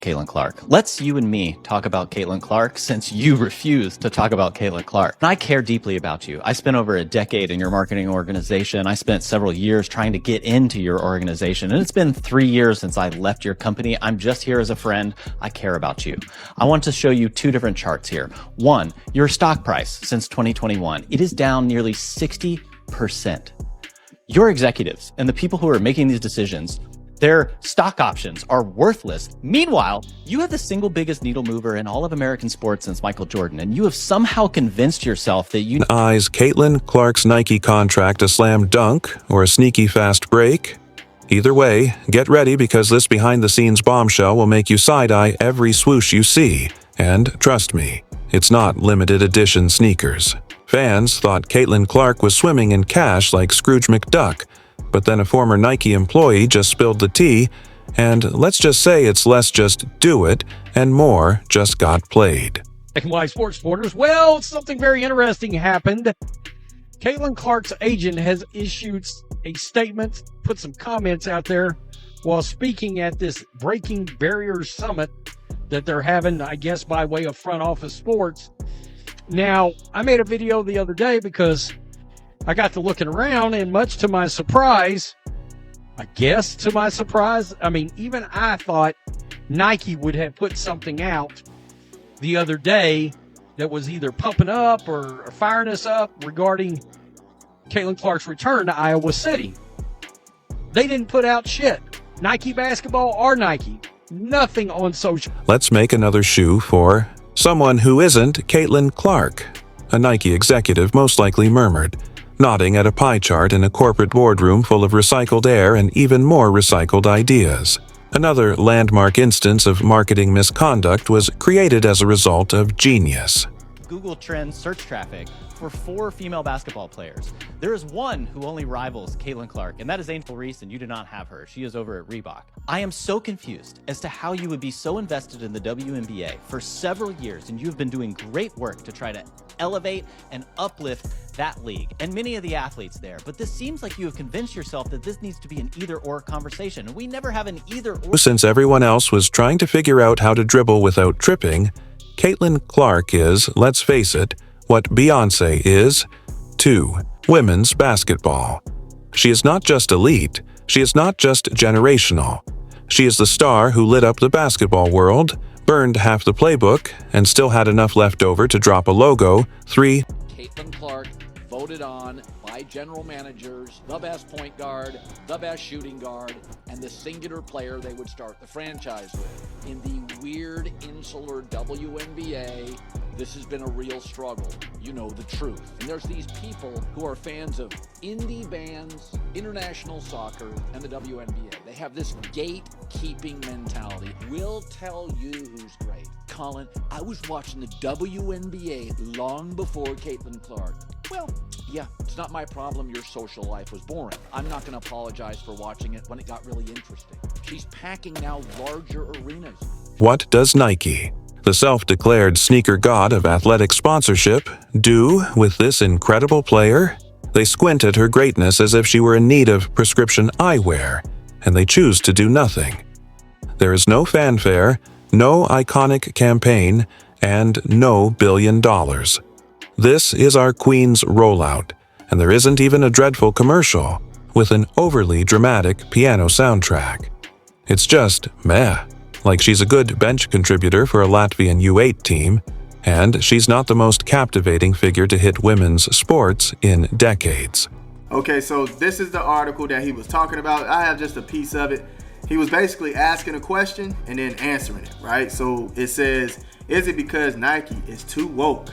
Caitlin Clark. Let's you and me talk about Caitlin Clark since you refuse to talk about Caitlin Clark. And I care deeply about you. I spent over a decade in your marketing organization. I spent several years trying to get into your organization. And it's been 3 years since I left your company. I'm just here as a friend. I care about you. I want to show you two different charts here. One, your stock price since 2021. It is down nearly 60%. Your executives and the people who are making these decisions, their stock options are worthless. Meanwhile, you have the single biggest needle mover in all of American sports since Michael Jordan, and you have somehow convinced yourself that you... Is Caitlin Clark's Nike contract a slam dunk or a sneaky fast break? Either way, get ready because this behind-the-scenes bombshell will make you side-eye every swoosh you see. And trust me, it's not limited edition sneakers. Fans thought Caitlin Clark was swimming in cash like Scrooge McDuck, but then a former Nike employee just spilled the tea, and let's just say it's less just do it and more just got played. Why, sports supporters? Well, something very interesting happened. Caitlin Clark's agent has issued a statement, put some comments out there while speaking at this Breaking Barriers Summit that they're having, I guess, by way of front office sports. Now, I made a video the other day because I got to looking around, and much to my surprise, even I thought Nike would have put something out the other day that was either pumping up or firing us up regarding Caitlin Clark's return to Iowa City. They didn't put out shit. Nike basketball or Nike. Nothing on social. Let's make another shoe for someone who isn't Caitlin Clark. A Nike executive most likely murmured, nodding at a pie chart in a corporate boardroom full of recycled air and even more recycled ideas. Another landmark instance of marketing misconduct was created as a result of genius. Google Trends search traffic for 4 female basketball players. There is one who only rivals Caitlin Clark, and that is Angel Reese, and you do not have her. She is over at Reebok. I am so confused as to how you would be so invested in the WNBA for several years, and you have been doing great work to try to elevate and uplift that league and many of the athletes there. But this seems like you have convinced yourself that this needs to be an either-or conversation, and we never have an either-or. Since everyone else was trying to figure out how to dribble without tripping, Caitlin Clark is, let's face it, what Beyoncé is to women's basketball. She is not just elite, she is not just generational. She is the star who lit up the basketball world, burned half the playbook, and still had enough left over to drop a logo, 3. Caitlin Clark voted on by general managers, the best point guard, the best shooting guard, and the singular player they would start the franchise with. In the weird, insular WNBA, this has been a real struggle. You know the truth. And there's these people who are fans of indie bands, international soccer, and the WNBA. They have this gatekeeping mentality. We'll tell you who's great. Colin, I was watching the WNBA long before Caitlin Clark. Well, yeah, it's not my problem your social life was boring. I'm not going to apologize for watching it when it got really interesting. She's packing now larger arenas. What does Nike, the self-declared sneaker god of athletic sponsorship, do with this incredible player? They squint at her greatness as if she were in need of prescription eyewear, and they choose to do nothing. There is no fanfare, no iconic campaign, and no $1 billion. This is our Queen's rollout, and there isn't even a dreadful commercial with an overly dramatic piano soundtrack. It's just meh, like she's a good bench contributor for a Latvian U8 team, and she's not the most captivating figure to hit women's sports in decades. Okay, so this is the article that he was talking about. I have just a piece of it. He was basically asking a question and then answering it, right? So it says, is it because Nike is too woke?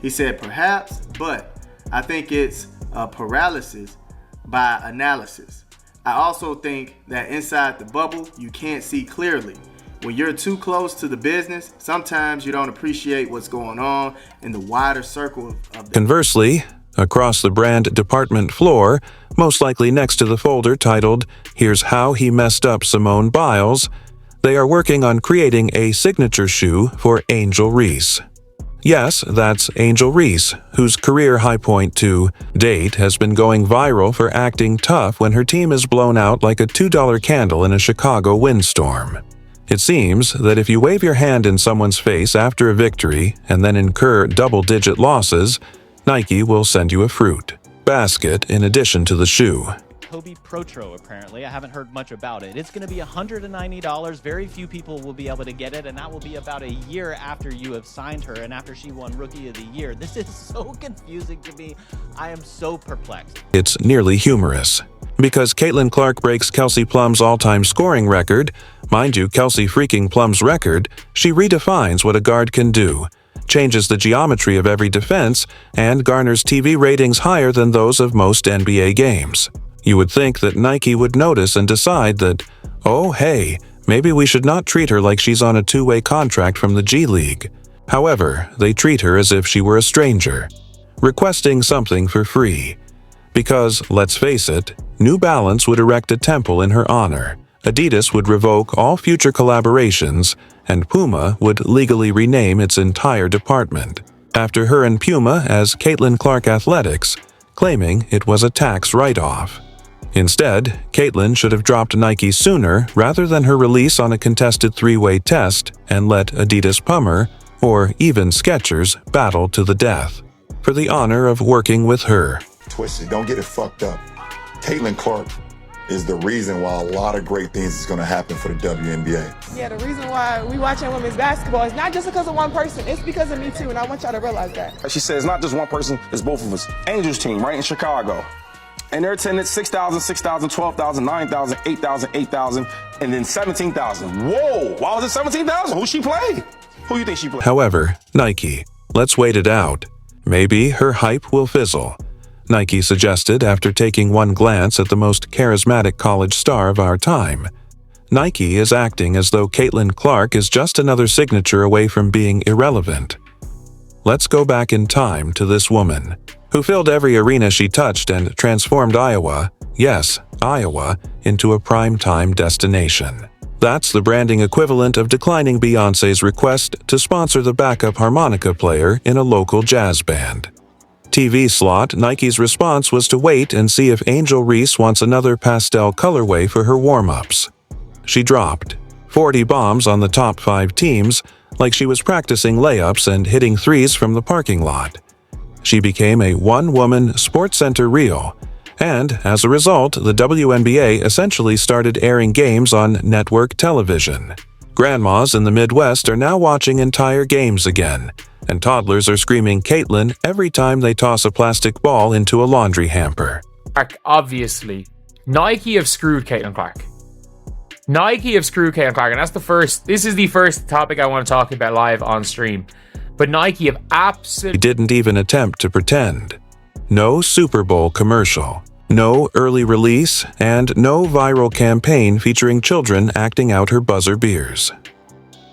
He said, perhaps, but I think it's paralysis by analysis. I also think that inside the bubble, you can't see clearly. When you're too close to the business, sometimes you don't appreciate what's going on in the wider circle of the... Conversely, across the brand department floor, most likely next to the folder titled, "Here's How He Messed Up Simone Biles," they are working on creating a signature shoe for Angel Reese. Yes, that's Angel Reese, whose career high point to date has been going viral for acting tough when her team is blown out like a $2 candle in a Chicago windstorm. It seems that if you wave your hand in someone's face after a victory and then incur double-digit losses, Nike will send you a fruit basket in addition to the shoe. Kobe Protro, apparently. I haven't heard much about it. It's going to be $190. Very few people will be able to get it, and that will be about a year after you have signed her and after she won Rookie of the Year. This is so confusing to me. I am so perplexed. It's nearly humorous. Because Caitlin Clark breaks Kelsey Plum's all-time scoring record, mind you, Kelsey freaking Plum's record, she redefines what a guard can do, changes the geometry of every defense, and garners TV ratings higher than those of most NBA games. You would think that Nike would notice and decide that, oh hey, maybe we should not treat her like she's on a two-way contract from the G League. However, they treat her as if she were a stranger, requesting something for free. Because, let's face it, New Balance would erect a temple in her honor, Adidas would revoke all future collaborations, and Puma would legally rename its entire department after her and Puma as Caitlin Clark Athletics, claiming it was a tax write-off. Instead, Caitlin should have dropped Nike sooner rather than her release on a contested three-way test and let Adidas Pummer, or even Skechers, battle to the death, for the honor of working with her. Twisted, don't get it fucked up. Caitlin Clark is the reason why a lot of great things is going to happen for the WNBA. Yeah, the reason why we watching women's basketball is not just because of one person, it's because of me too, and I want y'all to realize that. She said it's not just one person, it's both of us. Angels team, right, in Chicago. And their attendance, 6,000, 6,000, 12,000, 9,000, 8,000, 8,000, and then 17,000. Whoa, why was it 17,000? Who she play? Who you think she played? However, Nike, let's wait it out. Maybe her hype will fizzle. Nike suggested after taking one glance at the most charismatic college star of our time. Nike is acting as though Caitlin Clark is just another signature away from being irrelevant. Let's go back in time to this woman, who filled every arena she touched and transformed Iowa, yes, Iowa, into a primetime destination. That's the branding equivalent of declining Beyoncé's request to sponsor the backup harmonica player in a local jazz band. TV slot, Nike's response was to wait and see if Angel Reese wants another pastel colorway for her warm-ups. She dropped 40 bombs on the top 5 teams, like she was practicing layups and hitting threes from the parking lot. She became a one-woman SportsCenter reel, and as a result, the WNBA essentially started airing games on network television. Grandmas in the Midwest are now watching entire games again, and toddlers are screaming Caitlin every time they toss a plastic ball into a laundry hamper. Obviously, Nike have screwed Caitlin Clark. Nike have screwed Caitlin Clark, and this is the first topic I want to talk about live on stream. But Nike have absolutely didn't even attempt to pretend. No Super Bowl commercial, no early release, and no viral campaign featuring children acting out her buzzer beers.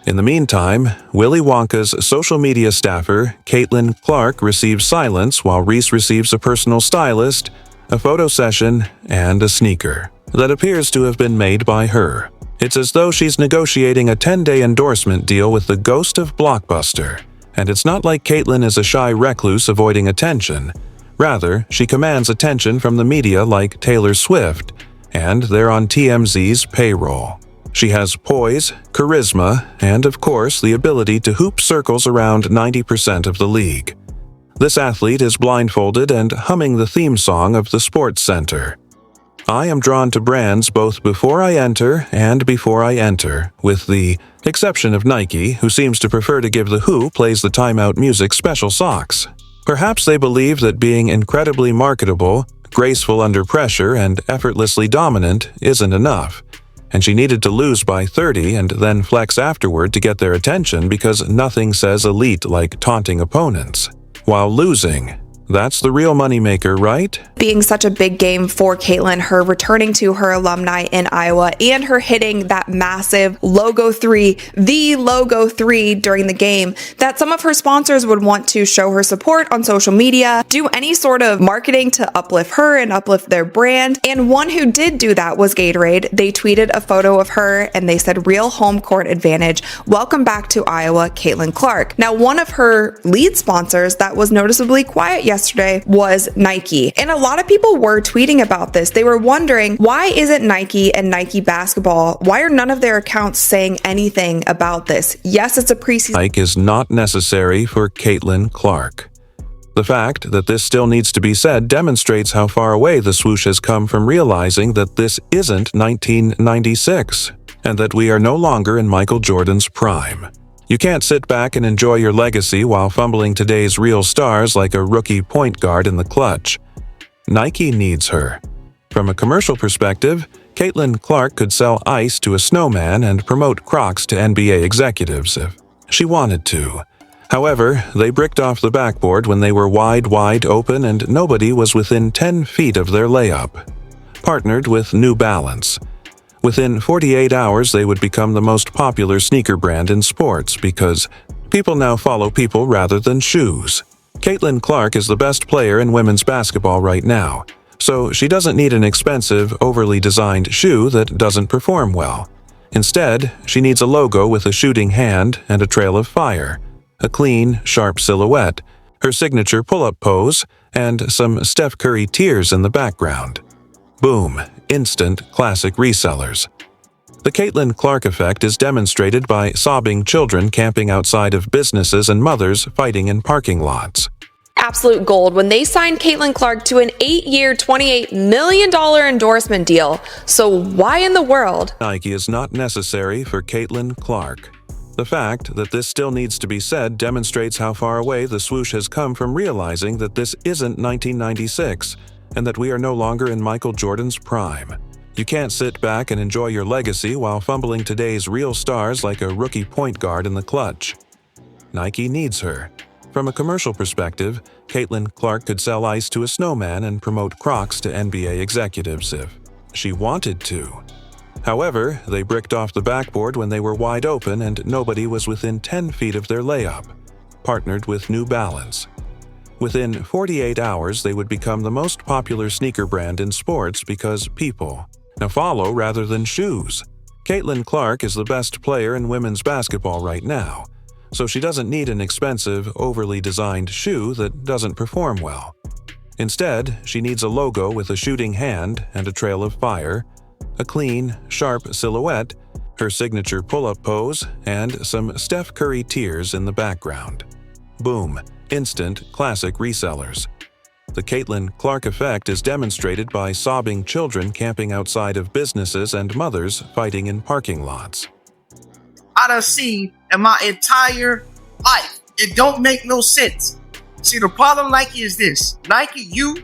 In the meantime, Willy Wonka's social media staffer, Caitlin Clark, receives silence while Reese receives a personal stylist, a photo session, and a sneaker that appears to have been made by her. It's as though she's negotiating a 10-day endorsement deal with the ghost of Blockbuster. And it's not like Caitlin is a shy recluse avoiding attention. Rather, she commands attention from the media like Taylor Swift, and they're on TMZ's payroll. She has poise, charisma, and of course the ability to hoop circles around 90% of the league. This athlete is blindfolded and humming the theme song of the SportsCenter. I am drawn to brands both before I enter and before I enter, with the exception of Nike, who seems to prefer to give the Who Plays the Timeout music special socks. Perhaps they believe that being incredibly marketable, graceful under pressure, and effortlessly dominant isn't enough, and she needed to lose by 30 and then flex afterward to get their attention because nothing says elite like taunting opponents. While losing, that's the real moneymaker, right? Being such a big game for Caitlin, her returning to her alumni in Iowa and her hitting that massive logo 3, the logo 3 during the game, that some of her sponsors would want to show her support on social media, do any sort of marketing to uplift her and uplift their brand. And one who did do that was Gatorade. They tweeted a photo of her and they said, "Real home court advantage. Welcome back to Iowa, Caitlin Clark." Now, one of her lead sponsors that was noticeably quiet yesterday was Nike. And a lot of people were tweeting about this. They were wondering, why isn't Nike and Nike basketball, why are none of their accounts saying anything about this? Yes, it's a preseason. Nike is not necessary for Caitlin Clark. The fact that this still needs to be said demonstrates how far away the swoosh has come from realizing that this isn't 1996, and that we are no longer in Michael Jordan's prime. You can't sit back and enjoy your legacy while fumbling today's real stars like a rookie point guard in the clutch. Nike needs her. From a commercial perspective, Caitlin Clark could sell ice to a snowman and promote Crocs to NBA executives if she wanted to. However, they bricked off the backboard when they were wide open and nobody was within 10 feet of their layup. Partnered with New Balance. Within 48 hours, they would become the most popular sneaker brand in sports because people now follow people rather than shoes. Caitlin Clark is the best player in women's basketball right now, so she doesn't need an expensive, overly designed shoe that doesn't perform well. Instead, she needs a logo with a shooting hand and a trail of fire, a clean, sharp silhouette, her signature pull-up pose, and some Steph Curry tears in the background. Boom, instant classic resellers. The Caitlin Clark effect is demonstrated by sobbing children camping outside of businesses and mothers fighting in parking lots. Absolute gold when they signed Caitlin Clark to an 8-year, $28 million endorsement deal. So why in the world? Nike is not necessary for Caitlin Clark. The fact that this still needs to be said demonstrates how far away the swoosh has come from realizing that this isn't 1996 and that we are no longer in Michael Jordan's prime. You can't sit back and enjoy your legacy while fumbling today's real stars like a rookie point guard in the clutch. Nike needs her. From a commercial perspective, Caitlin Clark could sell ice to a snowman and promote Crocs to NBA executives if she wanted to. However, they bricked off the backboard when they were wide open and nobody was within 10 feet of their layup. Partnered with New Balance. Within 48 hours, they would become the most popular sneaker brand in sports because people now follow rather than shoes. Caitlin Clark is the best player in women's basketball right now, so she doesn't need an expensive, overly designed shoe that doesn't perform well. Instead, she needs a logo with a shooting hand and a trail of fire, a clean, sharp silhouette, her signature pull-up pose, and some Steph Curry tears in the background. Boom, instant classic resellers. The Caitlin Clark effect is demonstrated by sobbing children camping outside of businesses and mothers fighting in parking lots. I done seen in my entire life. It don't make no sense. See, the problem Nike is this. Nike, you,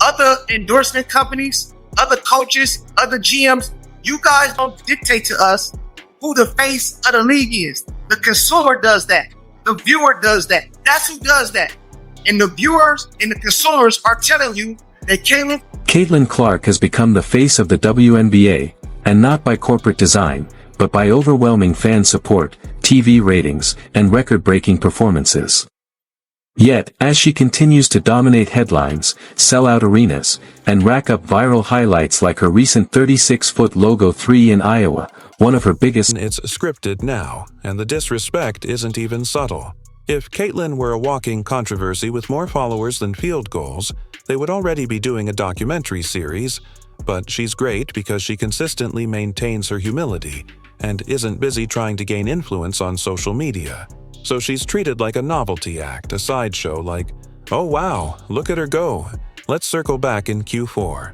other endorsement companies, other coaches, other GMs, you guys don't dictate to us who the face of the league is. The consumer does that. The viewer does that. That's who does that. And the viewers and the consumers are telling you that Caitlin Clark has become the face of the WNBA, and not by corporate design, but by overwhelming fan support, TV ratings, and record-breaking performances. Yet, as she continues to dominate headlines, sell out arenas, and rack up viral highlights like her recent 36-foot logo 3 in Iowa, one of her biggest... It's scripted now, and the disrespect isn't even subtle. If Caitlin were a walking controversy with more followers than field goals, they would already be doing a documentary series, but she's great because she consistently maintains her humility and isn't busy trying to gain influence on social media. So she's treated like a novelty act, a sideshow like, oh wow, look at her go, let's circle back in Q4.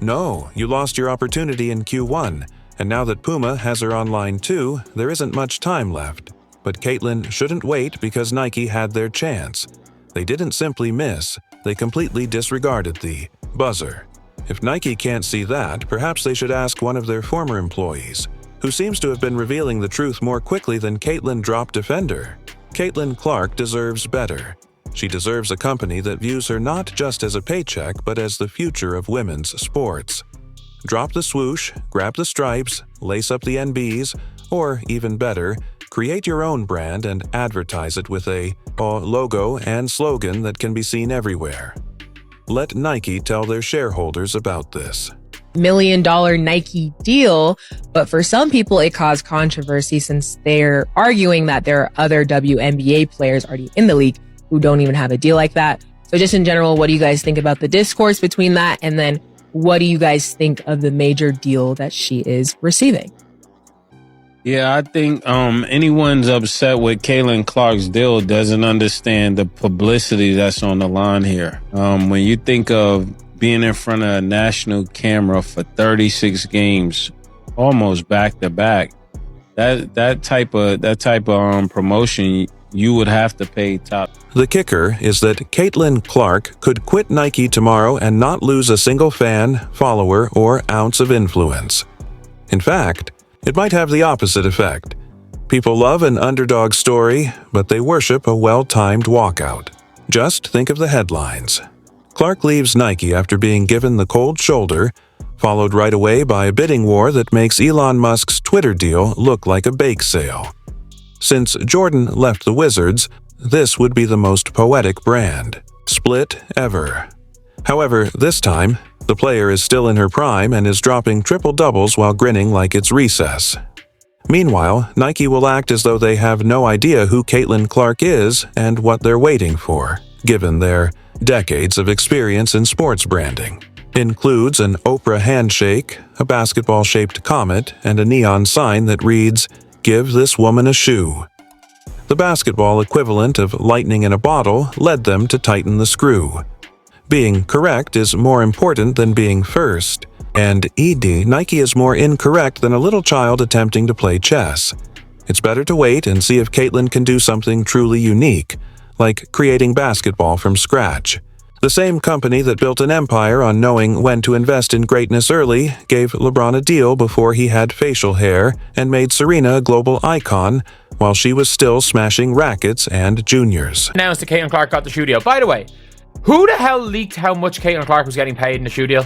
No, you lost your opportunity in Q1, and now that Puma has her online too, there isn't much time left. But Caitlin shouldn't wait because Nike had their chance. They didn't simply miss, they completely disregarded the buzzer. If Nike can't see that, perhaps they should ask one of their former employees, who seems to have been revealing the truth more quickly than Caitlin dropped Defender. Caitlin Clark deserves better. She deserves a company that views her not just as a paycheck, but as the future of women's sports. Drop the swoosh, grab the stripes, lace up the NBs, or even better, create your own brand and advertise it with a logo and slogan that can be seen everywhere. Let Nike tell their shareholders about this. $1 million Nike deal, but for some people it caused controversy since they're arguing that there are other WNBA players already in the league who don't even have a deal like that. So just in general, what do you guys think about the discourse between that? And then what do you guys think of the major deal that she is receiving? Yeah, I think anyone's upset with Caitlin Clark's deal doesn't understand the publicity that's on the line here. When you think of being in front of a national camera for 36 games, almost back to back, that type of promotion, you would have to pay top. The kicker is that Caitlin Clark could quit Nike tomorrow and not lose a single fan, follower, or ounce of influence. In fact, it might have the opposite effect. People love an underdog story, but they worship a well-timed walkout. Just think of the headlines. Clark leaves Nike after being given the cold shoulder, followed right away by a bidding war that makes Elon Musk's Twitter deal look like a bake sale. Since Jordan left the Wizards, this would be the most poetic brand split ever. However, this time, the player is still in her prime and is dropping triple-doubles while grinning like it's recess. Meanwhile, Nike will act as though they have no idea who Caitlin Clark is and what they're waiting for, given their decades of experience in sports branding. Includes an Oprah handshake, a basketball-shaped comet, and a neon sign that reads, "Give this woman a shoe." The basketball equivalent of lightning in a bottle led them to tighten the screw. Being correct is more important than being first, and Nike is more incorrect than a little child attempting to play chess. It's better to wait and see if Caitlin can do something truly unique, like creating basketball from scratch. The same company that built an empire on knowing when to invest in greatness early gave LeBron a deal before he had facial hair and made Serena a global icon while she was still smashing rackets and juniors. Announced that Caitlin Clark got the shoe deal. By the way, who the hell leaked how much Caitlin Clark was getting paid in the shoe deal?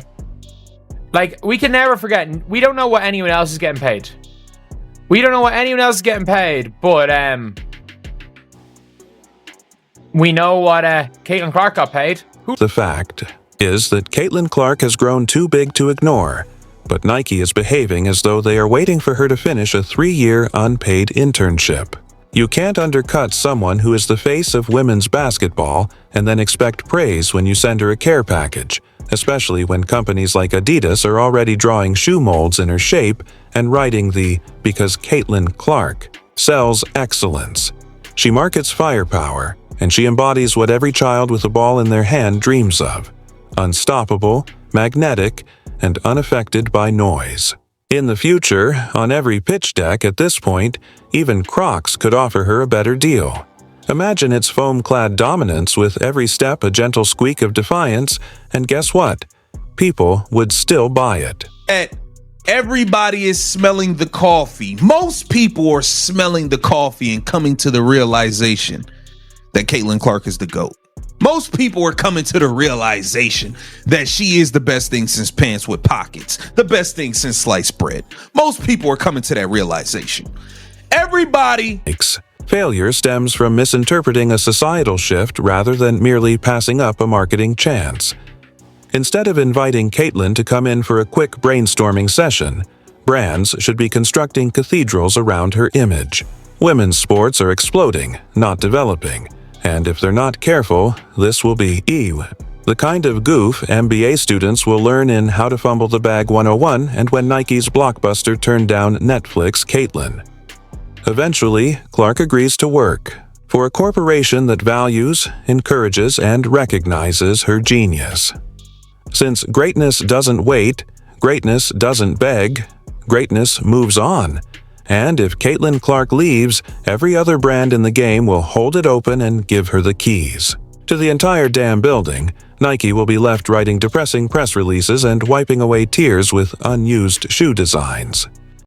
Like, we can never forget. We don't know what anyone else is getting paid. We don't know what anyone else is getting paid, but we know what Caitlin Clark got paid. The fact is that Caitlin Clark has grown too big to ignore, but Nike is behaving as though they are waiting for her to finish a 3-year unpaid internship. You can't undercut someone who is the face of women's basketball and then expect praise when you send her a care package, especially when companies like Adidas are already drawing shoe molds in her shape and writing the "because Caitlin Clark" sells excellence. She markets firepower, and she embodies what every child with a ball in their hand dreams of: unstoppable, magnetic, and unaffected by noise. In the future, on every pitch deck at this point, even Crocs could offer her a better deal. Imagine its foam-clad dominance with every step a gentle squeak of defiance, and guess what? People would still buy it. Everybody is smelling the coffee. Most people are smelling the coffee and coming to the realization that Caitlin Clark is the GOAT. Most people are coming to the realization that she is the best thing since pants with pockets, the best thing since sliced bread. Most people are coming to that realization. Everybody. Failure stems from misinterpreting a societal shift rather than merely passing up a marketing chance. Instead of inviting Caitlin to come in for a quick brainstorming session, brands should be constructing cathedrals around her image. Women's sports are exploding, not developing. And if they're not careful, this will be the kind of goof MBA students will learn in How to Fumble the Bag 101 and when Nike's Blockbuster turned down Netflix Caitlin. Eventually, Clark agrees to work for a corporation that values, encourages, and recognizes her genius. Since greatness doesn't wait, greatness doesn't beg, greatness moves on. And if Caitlin Clark leaves, every other brand in the game will hold it open and give her the keys. To the entire damn building, Nike will be left writing depressing press releases and wiping away tears with unused shoe designs.